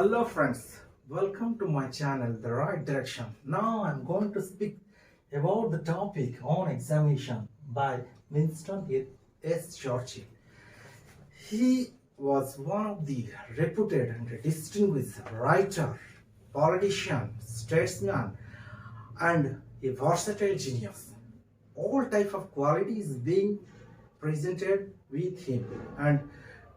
Hello friends, welcome to my channel The Right Direction. Now I'm going to speak about the topic on examination by Winston S. Churchill. He was one of the reputed and distinguished writer, politician, statesman, and a versatile genius. All type of qualities being presented with him, and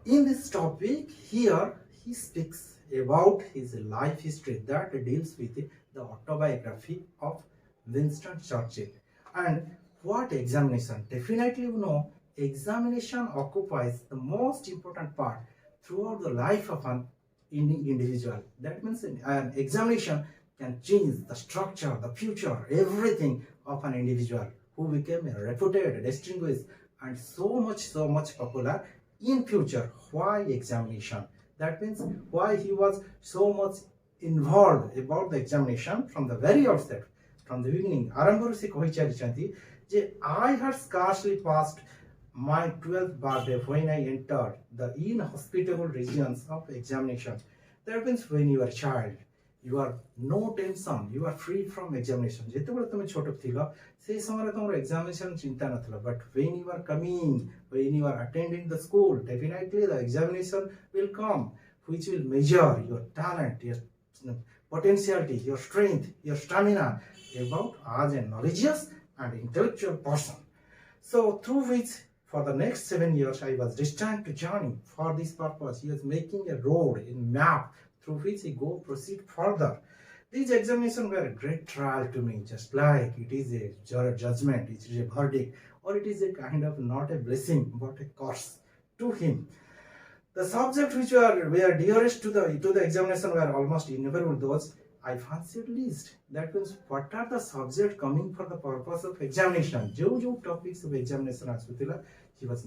in this topic here he speaks about his life history that deals with the autobiography of Winston Churchill. And what examination? Definitely you know examination occupies the most important part throughout the life of an individual. That means an examination can change the structure, the future, everything of an individual who became a reputed, distinguished, and so much popular in future. Why examination? That means why he was so much involved about the examination from the very outset, from the beginning. आरंभରୁ से कहि चालिଛନ୍ତି जे I had scarcely passed my 12th birthday when I entered the inhospitable regions of examination. That means when you are a child, you are no tension, you are free from examination. ଯେତେବେଳେ ତମେ ଛୋଟ ଥିଲ ସେହି ସମୟରେ ତମର examination ଚିନ୍ତା ନଥିଲା, but when you are coming, when you are attending the school, definitely the examination will come, which will measure your talent, your potentiality, your strength, your stamina about as a knowledgeous and intellectual person. So through which for the next 7 years I was destined to journey. For this purpose he was making a road, a map through which he proceed further. These examinations were a great trial to me, just like it is a judgment, it is a verdict, or it is a kind of not a blessing but a curse to him. The subjects which were dearest to the examination were almost invariable those I fancied least. That means what are the subjects coming for the purpose of examination? जो topics of examination आसुथिला, he was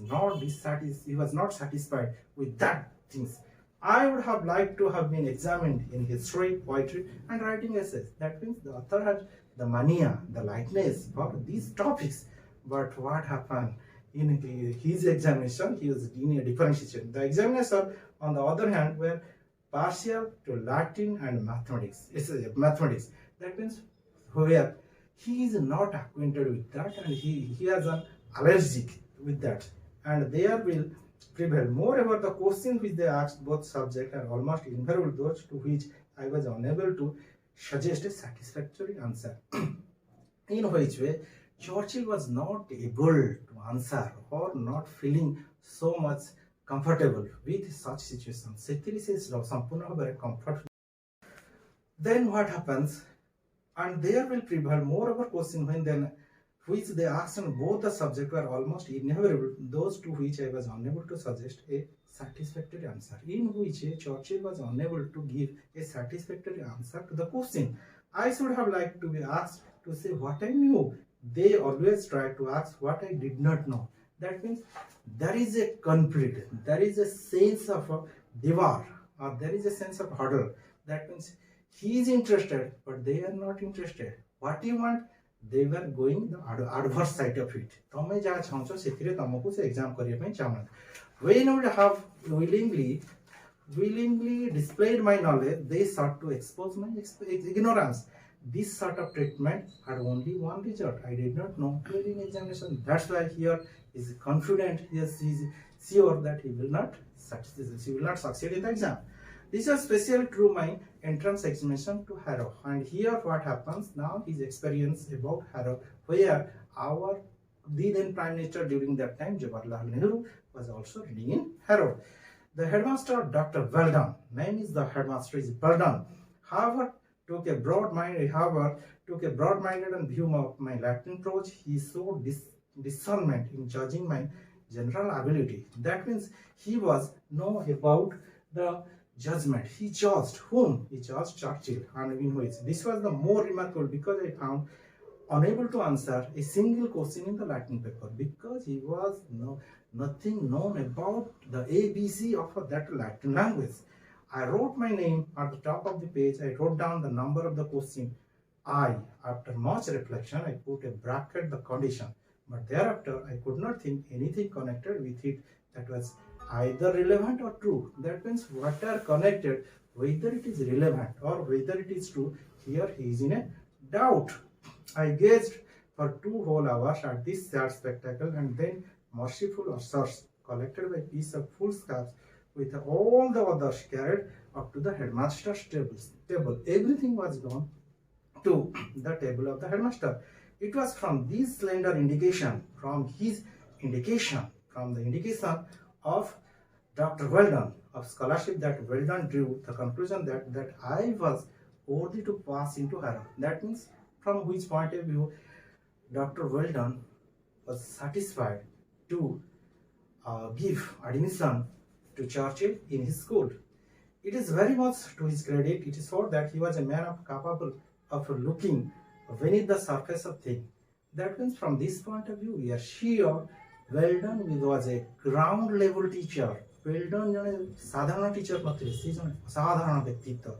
not satisfied with that things. I would have liked to have been examined in history, poetry, and writing essays. That means the author had the mania, the likeness for these topics. But what happened in his examination? He was in a different situation. The examination, on the other hand, were partial to Latin and mathematics. Mathematics. That means where he is not acquainted with that, and he has an allergic with that, and there will prevail. Moreover, the questions which they asked both subjects are almost invariable those to which I was unable to suggest a satisfactory answer. In which way Churchill was not able to answer or not feeling so much comfortable with such situations. Then what happens? And there will prevail moreover question when then which they asked and both the subjects were almost invariable, those to which I was unable to suggest a satisfactory answer. In which Churchill was unable to give a satisfactory answer to the question. I should have liked to be asked to say what I knew. They always try to ask what I did not know. That means there is a conflict, there is a sense of a divar, or there is a sense of hurdle. That means he is interested, but they are not interested. What you want? They were going the adverse side of it. तमे जा चाहछो सेथिरे तमको से exam करिया ପାଇଁ चाहन. When I would have willingly displayed my knowledge, they sought to expose my ignorance. This sort of treatment had only one result. I did not know clearly in examination. That's why here is confident. Yes, he is sure that he will not succeed in the exam. This is especially true my entrance examination to Harrow. And here what happens now, his experience about Harrow, where the then Prime Minister during that time, Jawaharlal Nehru, was also reading in Harrow. The headmaster, Dr. Weldon, name is the headmaster is Weldon, however, took a broad-minded and view of my Latin approach. He showed discernment in judging my general ability. That means he was know about the judgment. He judged whom? He judged Churchill, and in which this was the more remarkable because I found unable to answer a single question in the Latin paper because he was nothing known about the ABC of that Latin language. I wrote my name at the top of the page. I wrote down the number of the question. After much reflection, I put a bracket the condition. But thereafter, I could not think anything connected with it that was either relevant or true. That means what are connected whether it is relevant or whether it is true. Here he is in a doubt. I gazed for 2 whole hours at this sad spectacle, and then merciful ushers collected my piece of foolscap with all the others carried up to the headmaster's table. Everything was gone to the table of the headmaster. It was from this slender indication, from the indication of Dr. Weldon of scholarship, that Weldon drew the conclusion that I was worthy to pass into Harrow. That means, from which point of view Dr. Weldon was satisfied to give admission to Churchil in his school. It is very much to his credit. It is thought that he was a man capable of looking beneath the surface of things. That means, from this point of view, we are sure Weldon was a ground level teacher. Weldon jane sadharana teacher nathile, se jane asadharana byaktitwa.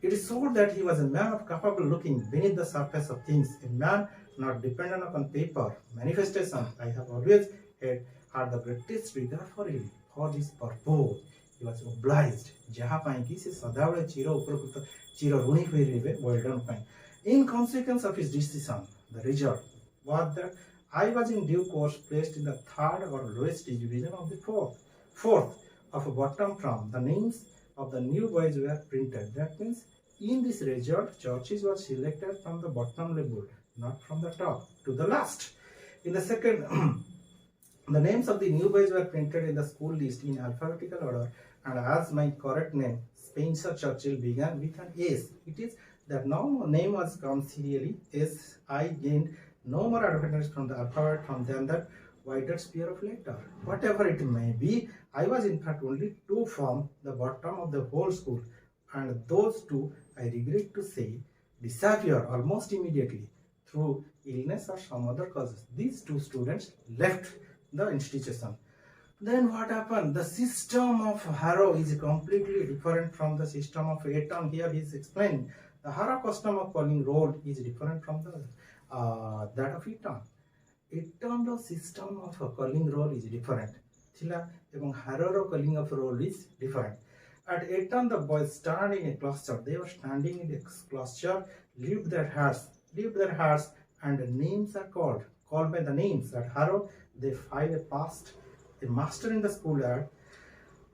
It is thought that he was a man of capable looking beneath the surface of things, a man not dependent upon paper manifestation. I have always had the greatest regard for him. For this purpose, he was obliged. Jaha pai ki se sadavale chiro uprakuta chiro runi hoyi rebe Weldon pai. In consequence of his decision, the result was that I was in due course placed in the third or lowest division of the fourth of a bottom from. The names of the new boys were printed. That means, in this result, Churchil was selected from the bottom level, not from the top to the last. In the second, the names of the new boys were printed in the school list in alphabetical order, and as my correct name, Spencer Churchil, began with an S, it is that no name was come serially. S. I gained no more advantage from the alphabet from than that wider sphere of letter. Whatever it may be, I was in fact only 2 from the bottom of the whole school, and those 2, I regret to say, disappeared almost immediately through illness or some other causes. These 2 students left the institution. Then what happened? The system of Harrow is completely different from the system of Eton. Here he is explaining the Harrow custom of calling roll is different from the that of Eton. Eton the system of calling roll is different. Thila ebong Harrow calling of roll is different. At Eton, the boys stand in a cluster. They were standing in a cluster, lift their hats, and the names are called by the names. At Harrow, they file a master in the schoolyard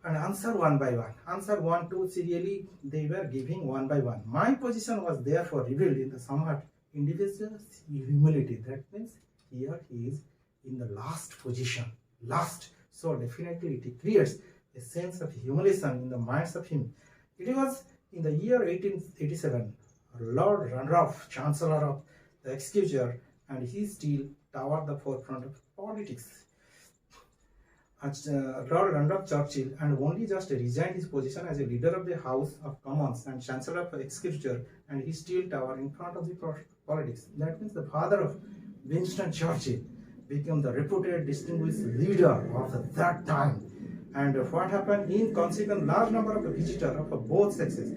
and answer one by one. Answer 1, 2 serially they were giving one by one. My position was therefore revealed in the somewhat individual humility. That means, here he is in the last position. Last. So definitely it creates a sense of humiliation in the minds of him. It was in the year 1887, Lord Randolph, Chancellor of the Exchequer, and he still towered the forefront of politics. Lord Randolph Churchil, and only just resigned his position as a leader of the House of Commons and Chancellor of the Exchequer, and he still towered in front of the politics. That means, the father of Winston Churchill became the reputed distinguished leader of that time. And what happened? In consequence, large number of visitors of both sexes,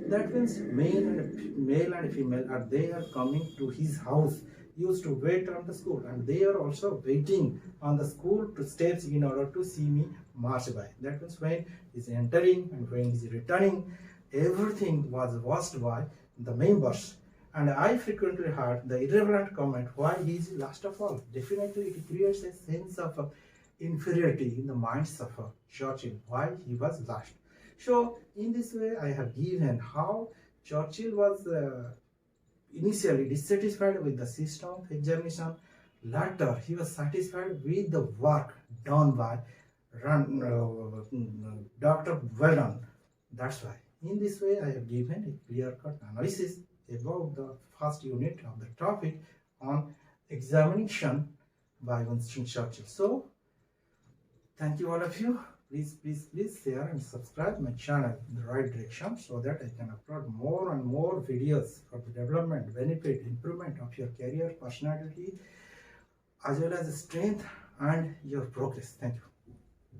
that means male and female, are there coming to his house, used to wait on the school, and they are also waiting on the school to steps in order to see me march by. That means, when he is entering and when he is returning, everything was watched by the members. And I frequently heard the irreverent comment, why he is last of all. Definitely it creates a sense of inferiority in the minds of Churchill, why he was last. So in this way, I have given how Churchill was initially dissatisfied with the system of examination. Later, he was satisfied with the work done by Dr. Weldon. That's why. In this way, I have given a clear-cut analysis about the first unit of the topic on examination by Winston Churchill. So, thank you all of you. Please share and subscribe my channel in the right direction so that I can upload more and more videos for the development, benefit, improvement of your career, personality, as well as strength and your progress. Thank you.